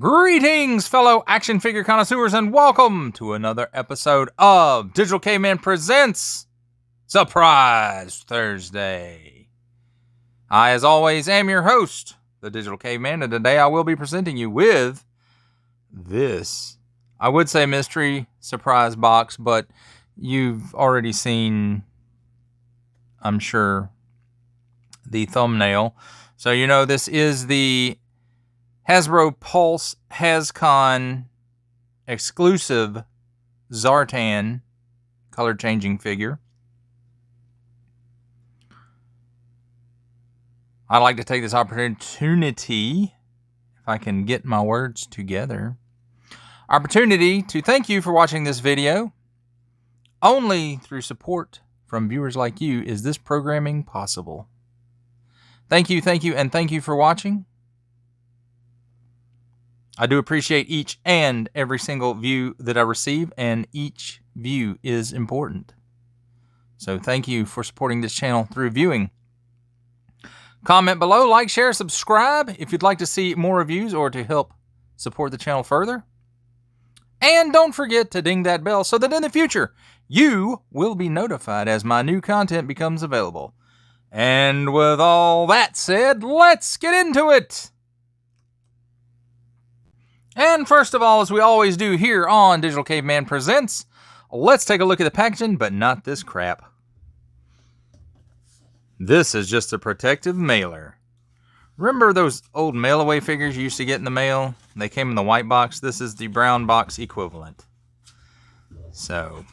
Greetings, fellow action figure connoisseurs, and welcome to another episode of Digital Caveman Presents Surprise Thursday. I, as always, am your host, the Digital Caveman, and today I will be presenting you with this, I would say mystery surprise box, but you've already seen, I'm sure, the thumbnail. So you know this is the Hasbro Pulse HasCon exclusive Zartan color changing figure. I'd like to take this opportunity, if I can get my words together, to thank you for watching this video. Only through support from viewers like you is this programming possible. Thank you, and thank you for watching. I do appreciate each and every single view that I receive, and each view is important. So thank you for supporting this channel through viewing. Comment below, like, share, subscribe if you'd like to see more reviews or to help support the channel further. And don't forget to ding that bell so that in the future you will be notified as my new content becomes available. And with all that said, let's get into it! And first of all, as we always do here on Digital Caveman Presents, let's take a look at the packaging, but not this crap. This is just a protective mailer. Remember those old mail-away figures you used to get in the mail? They came in the white box. This is the brown box equivalent. So,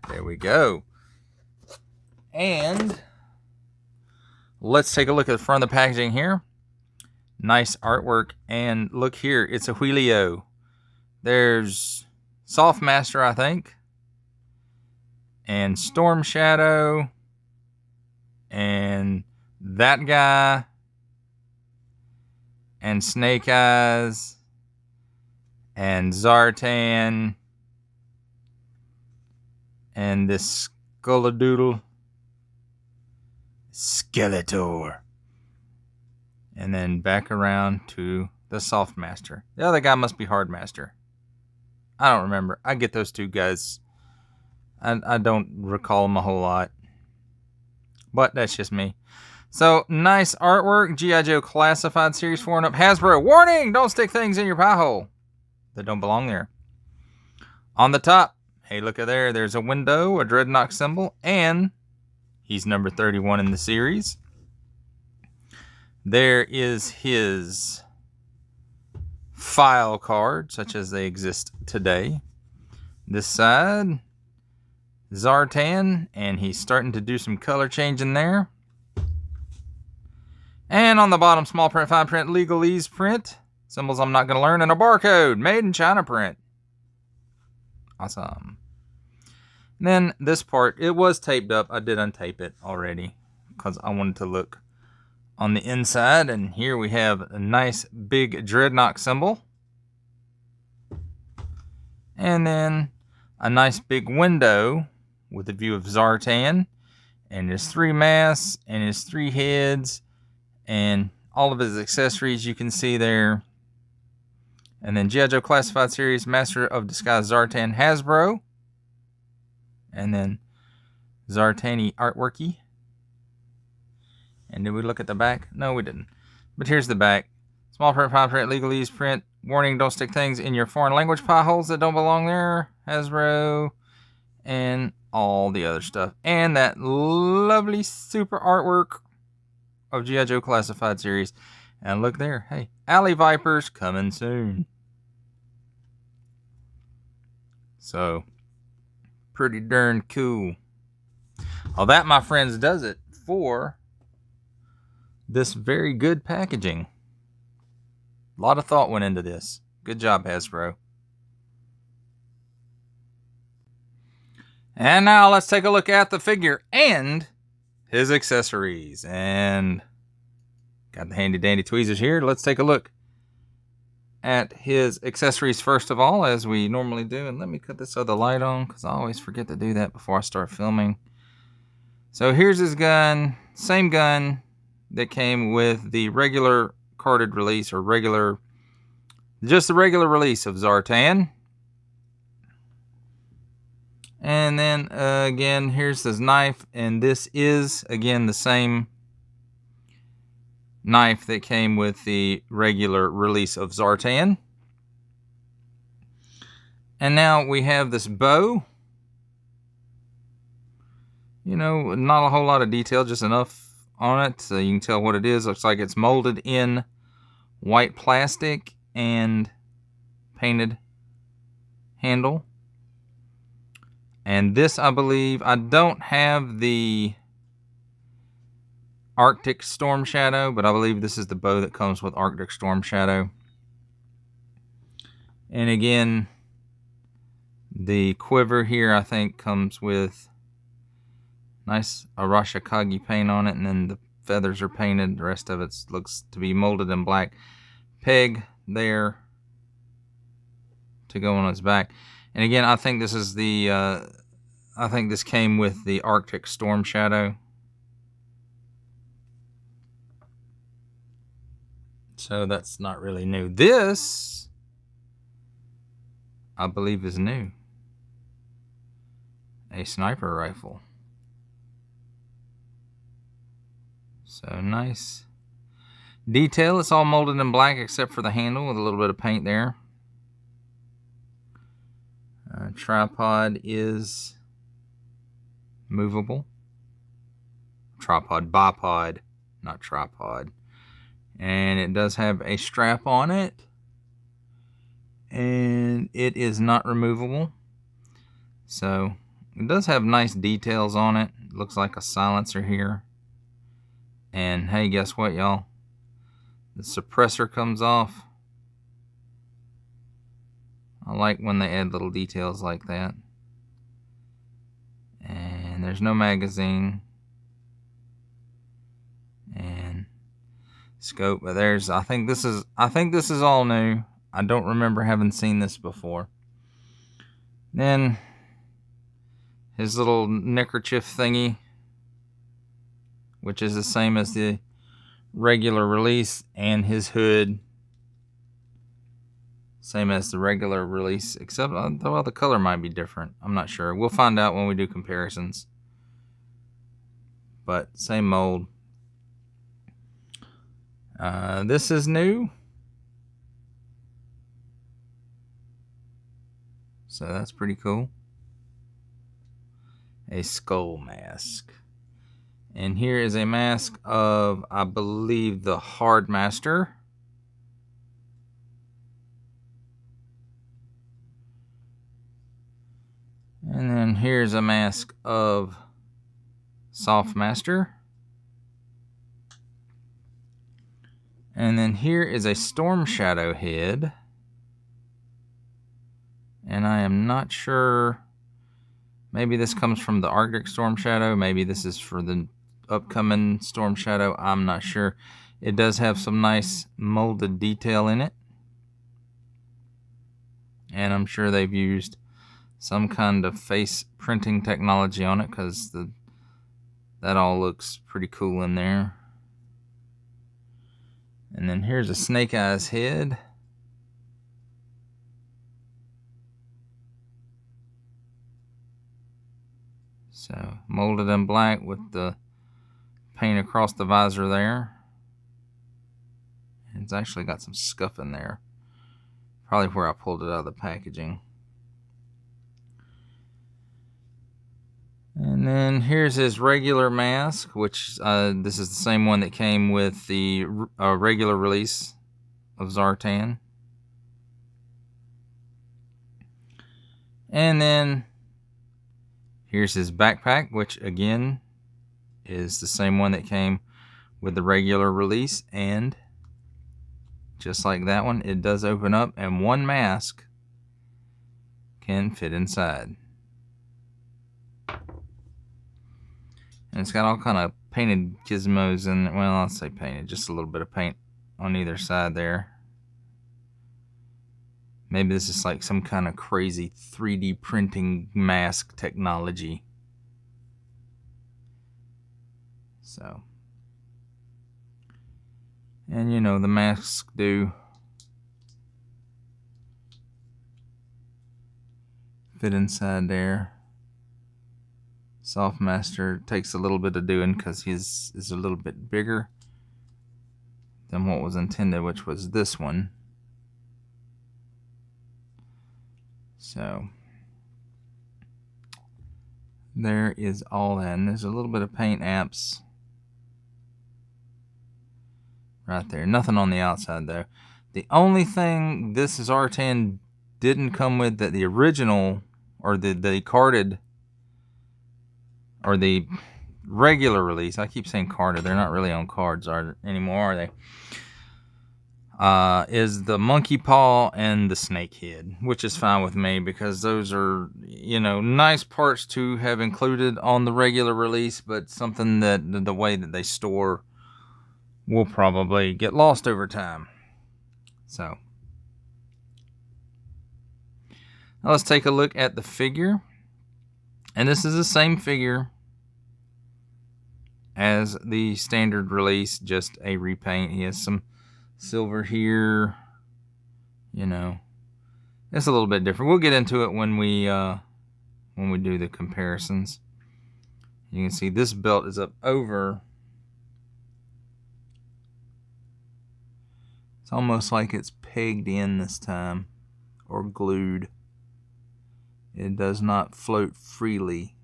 there we go. And let's take a look at the front of the packaging here. Nice artwork. And look here, it's a Wheelio. There's Softmaster, I think. And Storm Shadow. And that guy. And Snake Eyes. And Zartan. And this Skeledoodle. Skeletor. And then back around to the Softmaster. The other guy must be Hardmaster. I don't remember. I get those two guys. I don't recall them a whole lot. But that's just me. So, nice artwork. G.I. Joe Classified Series 4 and up. Hasbro, warning! Don't stick things in your pie hole that don't belong there. On the top, hey, look at there. There's a window, a Dreadnought symbol, and he's number 31 in the series. There is his file card, such as they exist today. This side, Zartan, and he's starting to do some color changing there. And on the bottom, small print, fine print, legalese print. Symbols I'm not going to learn, and a barcode, made in China print. Awesome. And then this part, it was taped up. I did untape it already because I wanted to look on the inside. And here we have a nice big Dreadnought symbol. And then a nice big window with a view of Zartan. And his 3 masks and his 3 heads. And all of his accessories you can see there. And then G.I. Joe Classified Series Master of Disguise Zartan Hasbro. And then Zartani artworky. And did we look at the back? No, we didn't. But here's the back. Small print, fine print, legalese print. Warning, don't stick things in your foreign language pie holes that don't belong there. Hasbro. And all the other stuff. And that lovely super artwork of G.I. Joe Classified Series. And look there. Hey, Alley Vipers coming soon. So, pretty darn cool. Well, that, my friends, does it for this very good packaging. A lot of thought went into this. Good job, Hasbro. And now let's take a look at the figure and his accessories. And got the handy dandy tweezers here. Let's take a look at his accessories first of all, as we normally do. And let me cut this other light on because I always forget to do that before I start filming. So here's his gun. Same gun that came with the regular carded release, or just the regular release of Zartan. And then again, here's this knife, and this is again the same knife that came with the regular release of Zartan. And now we have this bow. You know, not a whole lot of detail, just enough on it so you can tell what it is. Looks like it's molded in white plastic and painted handle. And this, I believe, I don't have the Arctic Storm Shadow, but I believe this is the bow that comes with Arctic Storm Shadow. And again, the quiver here, I think, comes with nice Arashikage paint on it, and then the feathers are painted. The rest of it looks to be molded in black. Peg there to go on its back. And again, I think this is the, I think this came with the Arctic Storm Shadow. So that's not really new. This, I believe, is new. A sniper rifle. So nice detail. It's all molded in black except for the handle with a little bit of paint there. Tripod is movable. Tripod, bipod, not tripod. And it does have a strap on it. And it is not removable. So it does have nice details on it. It looks like a silencer here. And hey, guess what, y'all? The suppressor comes off. I like when they add little details like that. And there's no magazine. And scope, but there's, I think this is all new. I don't remember having seen this before. Then his little neckerchief thingy, which is the same as the regular release, and his hood, same as the regular release, except, well, the color might be different. I'm not sure. We'll find out when we do comparisons. But same mold. This is new. So that's pretty cool. A skull mask. And here is a mask of, I believe, the Hard Master. And then here's a mask of Soft Master. And then here is a Storm Shadow head. And I am not sure, maybe this comes from the Arctic Storm Shadow, maybe this is for the upcoming Storm Shadow, I'm not sure. It does have some nice molded detail in it. And I'm sure they've used some kind of face printing technology on it, because that all looks pretty cool in there. And then here's a Snake Eyes head. So molded in black with the paint across the visor there. It's actually got some scuff in there. Probably where I pulled it out of the packaging. And then here's his regular mask, which this is the same one that came with the regular release of Zartan. And then here's his backpack, which again is the same one that came with the regular release. And just like that one, it does open up, and one mask can fit inside. And it's got all kind of painted gizmos in it. Well, I'll say painted, just a little bit of paint on either side there. Maybe this is like some kind of crazy 3D printing mask technology. So And you know, the masks do fit inside there. Softmaster takes a little bit of doing because his is a little bit bigger than what was intended, which was this one. So there is all that. And there's a little bit of paint apps right there. Nothing on the outside though. The only thing this is Zartan didn't come with that the original or the carded or the regular release, I keep saying carded, they're not really on cards anymore, are they? Is the monkey paw and the snake head, which is fine with me because those are, you know, nice parts to have included on the regular release, but something that the way that they store will probably get lost over time. So now let's take a look at the figure. And this is the same figure as the standard release, just a repaint. He has some silver here, you know. It's a little bit different. We'll get into it when we do the comparisons. You can see this belt is up over. It's almost like it's pegged in this time or glued. It does not float freely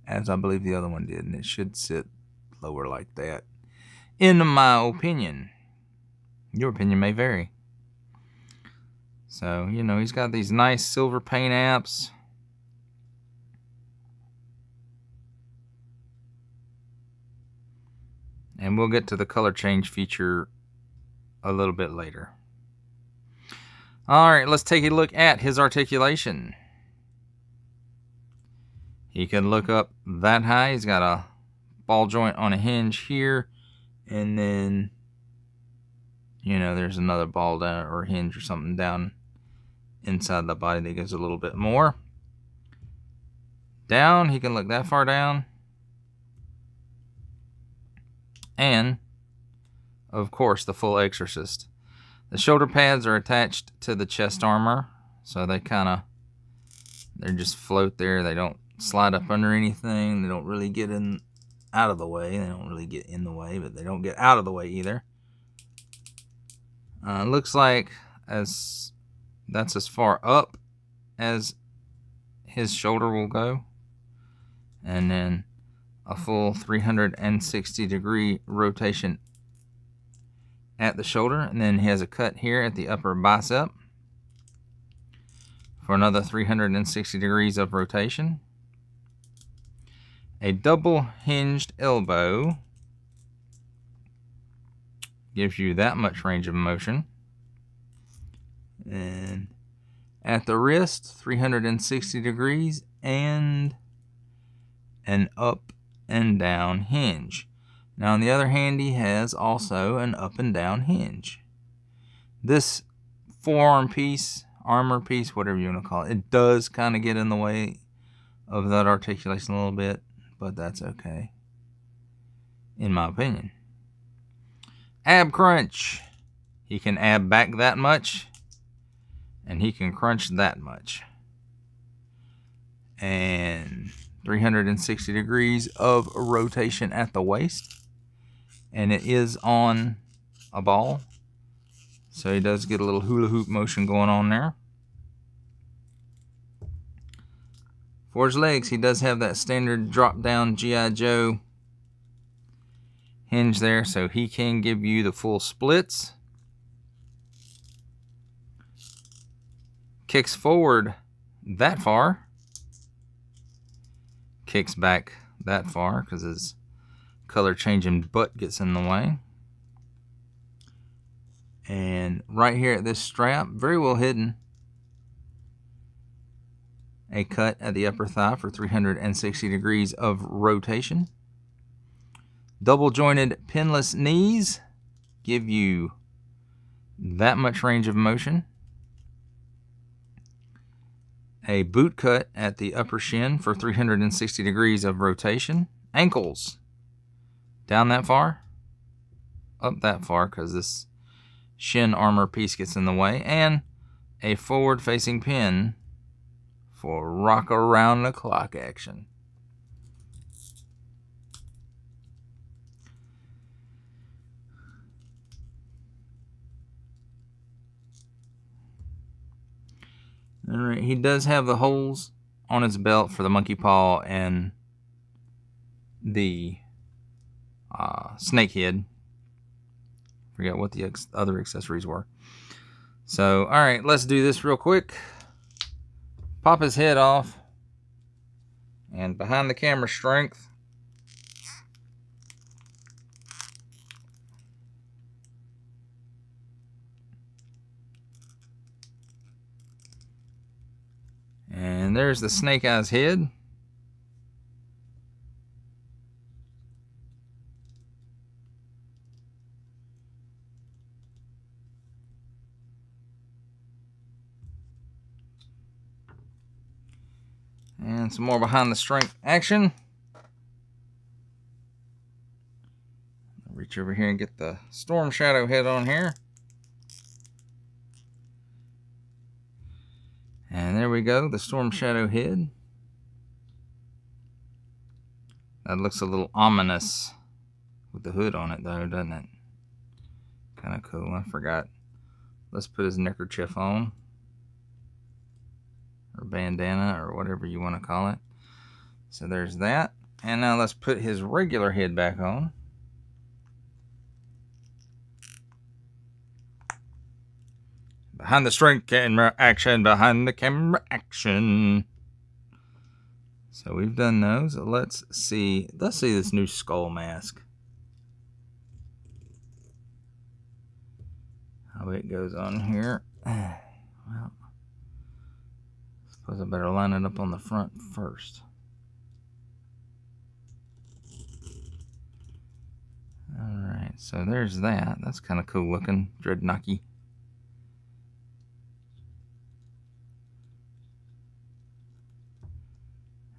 as I believe the other one did, and it should sit lower like that, in my opinion. Your opinion may vary. So, you know, he's got these nice silver paint apps. And we'll get to the color change feature a little bit later. Alright, let's take a look at his articulation. He can look up that high. He's got a ball joint on a hinge here. And then, you know, there's another ball down or hinge or something down inside the body that gives a little bit more. Down, he can look that far down. And, of course, the full exorcist. The shoulder pads are attached to the chest armor, so they just float there. They don't slide up under anything. They don't really get out of the way. They don't really get in the way, but they don't get out of the way either. Looks like that's as far up as his shoulder will go. And then a full 360 degree rotation at the shoulder, and then he has a cut here at the upper bicep for another 360 degrees of rotation. A double hinged elbow gives you that much range of motion. And at the wrist, 360 degrees and an up and down hinge. Now on the other hand, he has also an up and down hinge. This forearm piece, armor piece, whatever you want to call it, it does kind of get in the way of that articulation a little bit, but that's okay, in my opinion. Ab crunch. He can ab back that much, and he can crunch that much. And 360 degrees of rotation at the waist. And it is on a ball, so he does get a little hula hoop motion going on there. For his legs, he does have that standard drop down G.I. Joe hinge there, so he can give you the full splits. Kicks forward that far. Kicks back that far because his color changing butt gets in the way. And right here at this strap, very well hidden, a cut at the upper thigh for 360 degrees of rotation. Double jointed pinless knees give you that much range of motion. A boot cut at the upper shin for 360 degrees of rotation. Ankles Down that far? Up that far, because this shin armor piece gets in the way. And a forward-facing pin for rock around the clock action. Alright, he does have the holes on his belt for the monkey paw and the snake head. Forget what the other accessories were. So, alright, let's do this real quick. Pop his head off. And behind the camera strength. And there's the snake eyes head. And some more behind the strength action. Reach over here and get the Storm Shadow head on here. And there we go, the Storm Shadow head. That looks a little ominous with the hood on it though, doesn't it? Kind of cool, I forgot. Let's put his neckerchief on. Or bandana, or whatever you want to call it. So there's that. And now let's put his regular head back on. Behind the strength camera action, behind the camera action. So we've done those. Let's see this new skull mask. How it goes on here. Well, I suppose I better line it up on the front first. Alright, so there's that. That's kind of cool looking. Dreadnocky.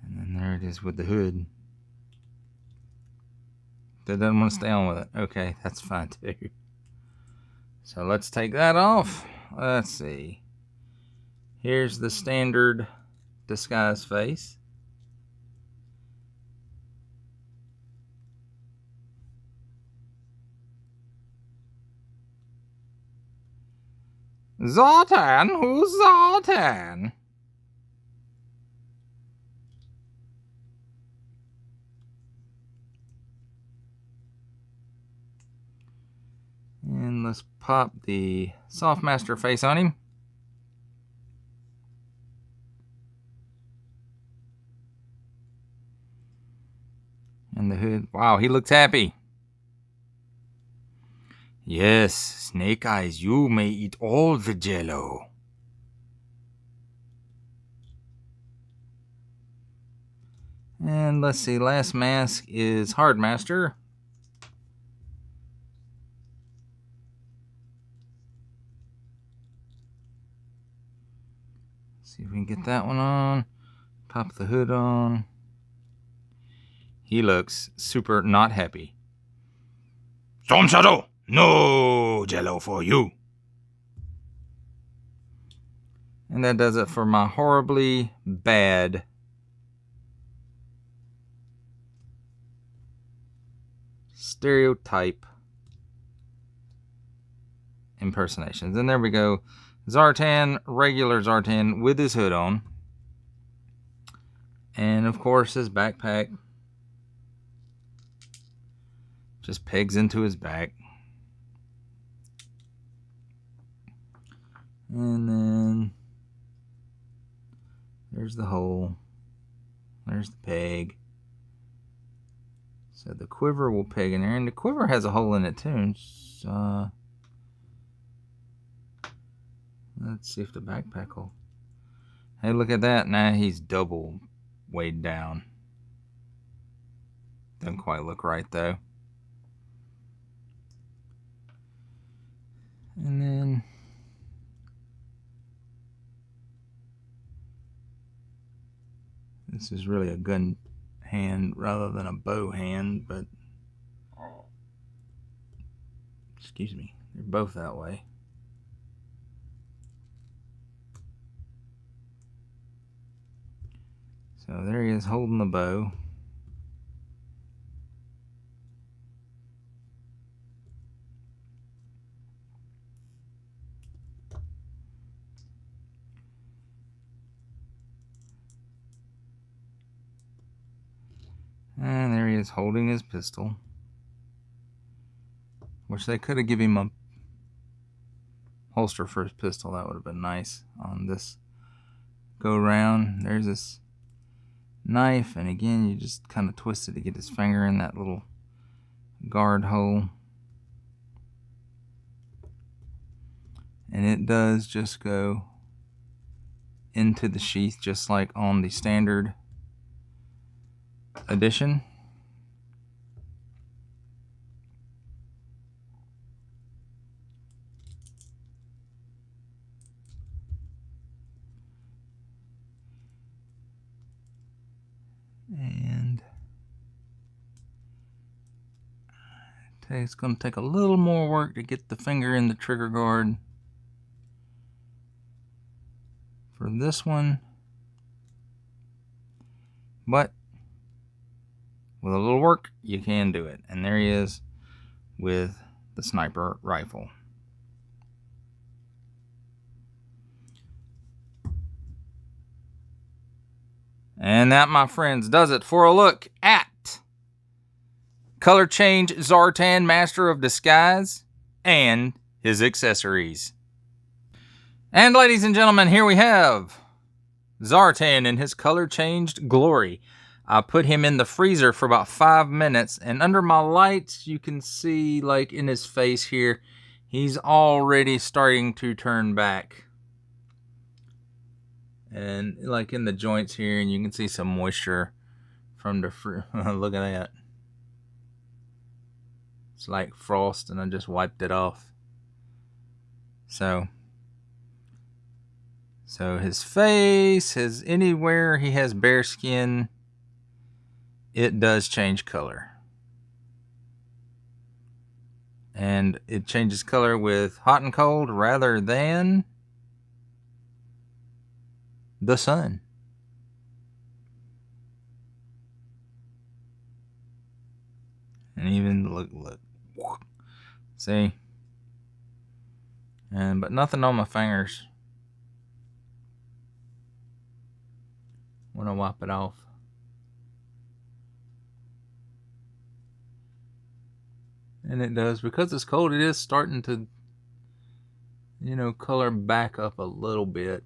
And then there it is with the hood. That doesn't want to stay on with it. Okay, that's fine too. So let's take that off. Let's see. Here's the standard disguise face. Zartan? Who's Zartan? And let's pop the Softmaster face on him. And the hood. Wow, he looks happy. Yes, Snake Eyes, you may eat all the jello. And let's see, last mask is Hardmaster. See if we can get that one on. Pop the hood on. He looks super not happy. Storm Shadow! No jello for you! And that does it for my horribly bad stereotype impersonations. And there we go. Zartan, regular Zartan with his hood on. And of course his backpack just pegs into his back. And then there's the hole. There's the peg. So the quiver will peg in there. And the quiver has a hole in it too. So let's see if the backpack will. Hey, look at that. Now he's double weighed down. Doesn't quite look right though. And then this is really a gun hand rather than a bow hand, but excuse me, they're both that way. So there he is holding the bow. And there he is holding his pistol. Wish they could have given him a holster for his pistol. That would have been nice on this go round. There's this knife, and again you just kind of twist it to get his finger in that little guard hole, and it does just go into the sheath just like on the standard edition. And it's going to take a little more work to get the finger in the trigger guard for this one, but with a little work you can do it. And there he is with the sniper rifle. And that, my friends, does it for a look at Color Change Zartan, Master of Disguise, and his accessories. And ladies and gentlemen, here we have Zartan in his color changed glory. I put him in the freezer for about 5 minutes, and under my lights you can see, like in his face here, he's already starting to turn back. And like in the joints here, and you can see some moisture from the look at that. It's like frost, and I just wiped it off. So his face, anywhere he has bare skin, it does change color. And it changes color with hot and cold rather than the sun. And even look. See? But nothing on my fingers when I wipe it off. And it does, because it's cold, it is starting to, color back up a little bit.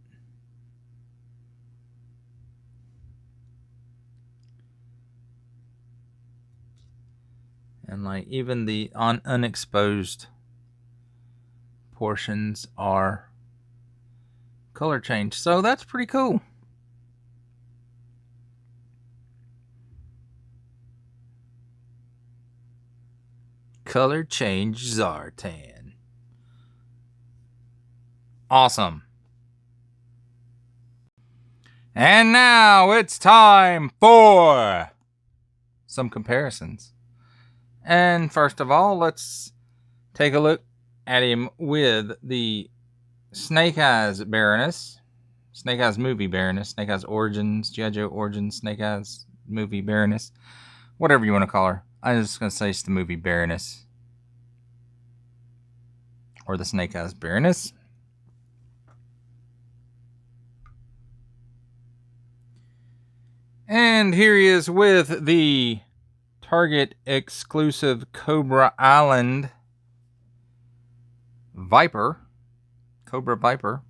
And like even the unexposed portions are color changed. So that's pretty cool. Color Change Zartan. Awesome. And now it's time for some comparisons. And first of all, let's take a look at him with the Snake Eyes Baroness. Snake Eyes Movie Baroness. Snake Eyes Origins. G.I. Joe Origins. Snake Eyes Movie Baroness. Whatever you want to call her. I'm just going to say it's the Movie Baroness. Or the Snake Eyes Baroness. And here he is with the Target exclusive Cobra Island Viper. Cobra Viper.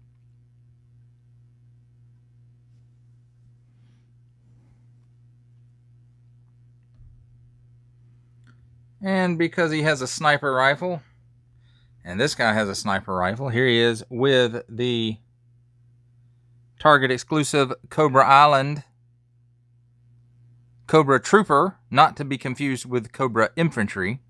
And because he has a sniper rifle, and this guy has a sniper rifle, here he is with the Target exclusive Cobra Island Cobra Trooper, not to be confused with Cobra Infantry.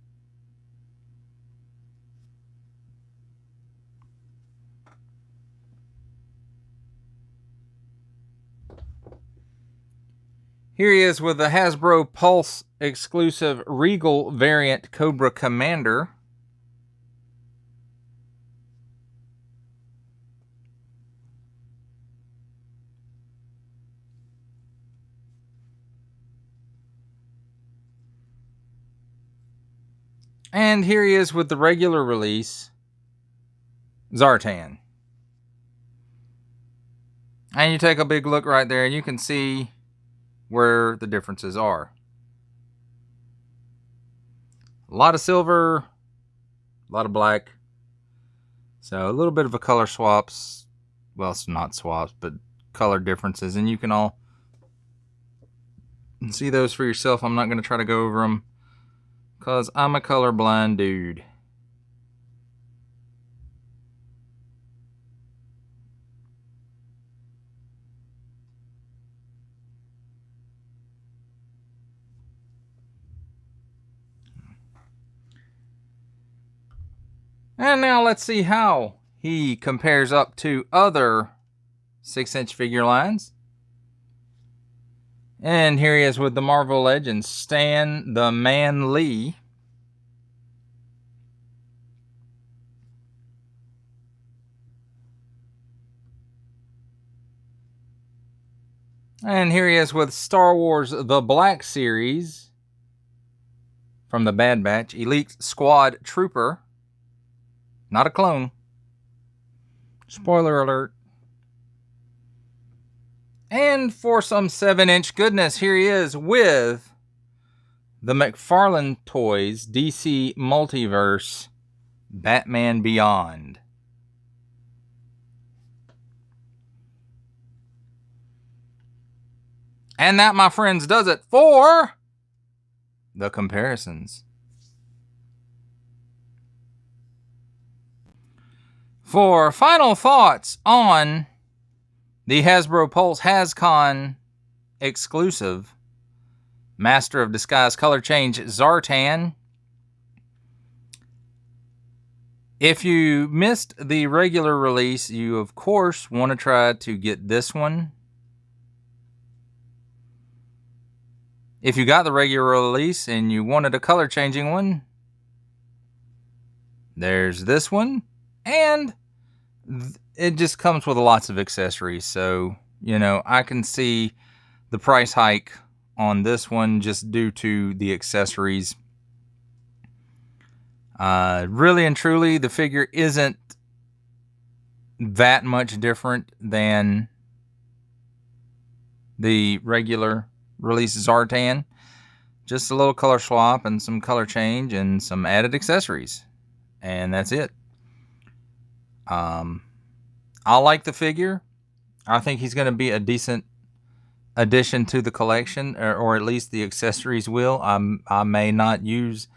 Here he is with the Hasbro Pulse exclusive Regal variant Cobra Commander. And here he is with the regular release, Zartan. And you take a big look right there and you can see where the differences are. A lot of silver, a lot of black. So a little bit of a color swaps. Well, it's not swaps, but color differences. And you can all see those for yourself. I'm not going to try to go over them because I'm a colorblind dude. And now let's see how he compares up to other 6-inch figure lines. And here he is with the Marvel Legends, Stan the Man Lee. And here he is with Star Wars The Black Series from the Bad Batch, Elite Squad Trooper. Not a clone. Spoiler alert. And for some 7-inch goodness, here he is with the McFarlane Toys DC Multiverse Batman Beyond. And that, my friends, does it for the comparisons. For final thoughts on the Hasbro Pulse HasCon exclusive Master of Disguise Color Change Zartan. If you missed the regular release, you of course want to try to get this one. If you got the regular release and you wanted a color changing one, there's this one. And it just comes with lots of accessories. So, you know, I can see the price hike on this one just due to the accessories. Really and truly, the figure isn't that much different than the regular release Zartan. Just a little color swap and some color change and some added accessories. And that's it. I like the figure. I think he's going to be a decent addition to the collection, or at least the accessories will. I may not use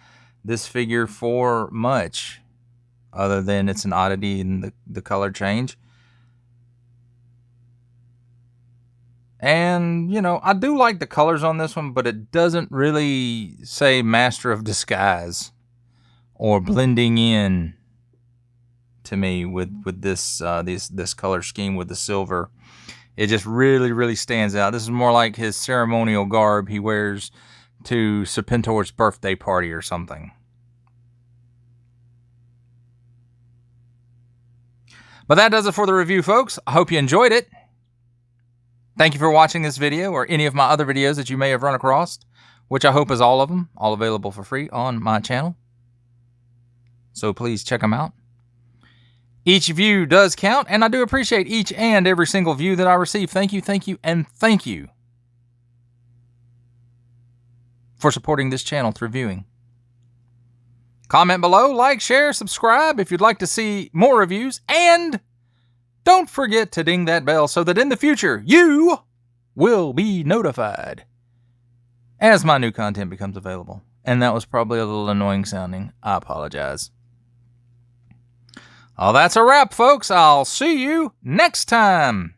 this figure for much, other than it's an oddity in the color change. And, you know, I do like the colors on this one, but it doesn't really say Master of Disguise or blending in to me with this this color scheme with the silver. It just really stands out. This is more like his ceremonial garb he wears to Serpentor's birthday party or something. But that does it for the review, folks. I hope you enjoyed it. Thank you for watching this video or any of my other videos that you may have run across, which I hope is all of them, all available for free on my channel. So please check them out. Each view does count, and I do appreciate each and every single view that I receive. Thank you, and thank you for supporting this channel through viewing. Comment below, like, share, subscribe if you'd like to see more reviews, and don't forget to ding that bell so that in the future you will be notified as my new content becomes available. And that was probably a little annoying sounding. I apologize. Well, that's a wrap, folks. I'll see you next time.